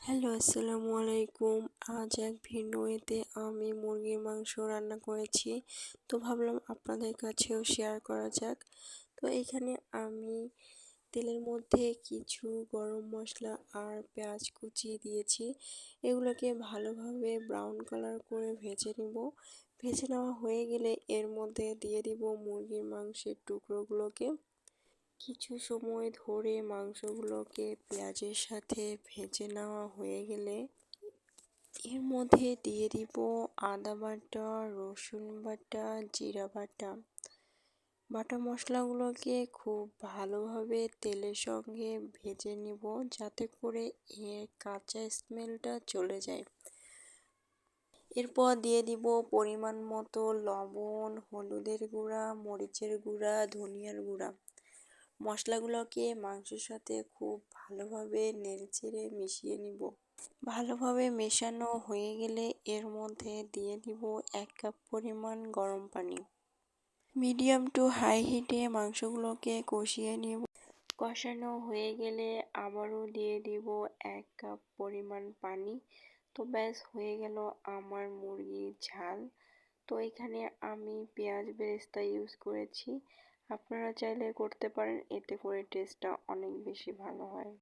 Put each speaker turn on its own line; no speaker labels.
Hello, আসসালামু আলাইকুম। আজ এক ভিন্ন ওয়েতে আমি মুরগির মাংস রান্না করেছি। তো ভাবলাম আপনাদের কাছেও শেয়ার করা যাক। তো এখানে আমি তেলের মধ্যে কিছু গরম মশলা আর পেঁয়াজ কুচি দিয়েছি। এগুলোকে ভালোভাবে ব্রাউন কালার করে ভেজে নিব। ভেজে নেওয়া হয়ে গেলে এর মধ্যে দিয়ে দিব মুরগির মাংসের টুকরোগুলোকে। কিছু সময় ধরে মাংসগুলোকে পেঁয়াজের সাথে ভেজে নেওয়া হয়ে গেলে এর মধ্যে দিয়ে দিব আদা বাটা, রসুন বাটা, জিরা বাটা। বাটা মশলাগুলোকে খুব ভালোভাবে তেলের সঙ্গে ভেজে নিব যাতে করে এর কাঁচা স্মেলটা চলে যায়। এরপর দিয়ে দিব পরিমাণ মতো লবণ, হলুদের গুঁড়া, মরিচের গুঁড়া, ধনিয়ার গুঁড়া। মশলাগুলোকে মাংসের সাথে খুব ভালোভাবে নেড়েচেড়ে মিশিয়ে নিব। ভালোভাবে মেশানো হয়ে গেলে এর মধ্যে দিয়ে দিব 1 কাপ পরিমাণ গরম পানি। মিডিয়াম টু হাই হিটে মাংসগুলোকে কষিয়ে নিব। কষানো হয়ে গেলে আবারও দিয়ে দিব 1 কাপ পরিমাণ পানি। তো ব্যাস হয়ে গেল আমার মুরগির ঝাল। তো এখানে আমি পেঁয়াজ বেরেস্তা ইউজ করেছি। আপনারা চাইলে করতে পারেন, এতে করে টেস্টটা অনেক বেশি ভালো হয়।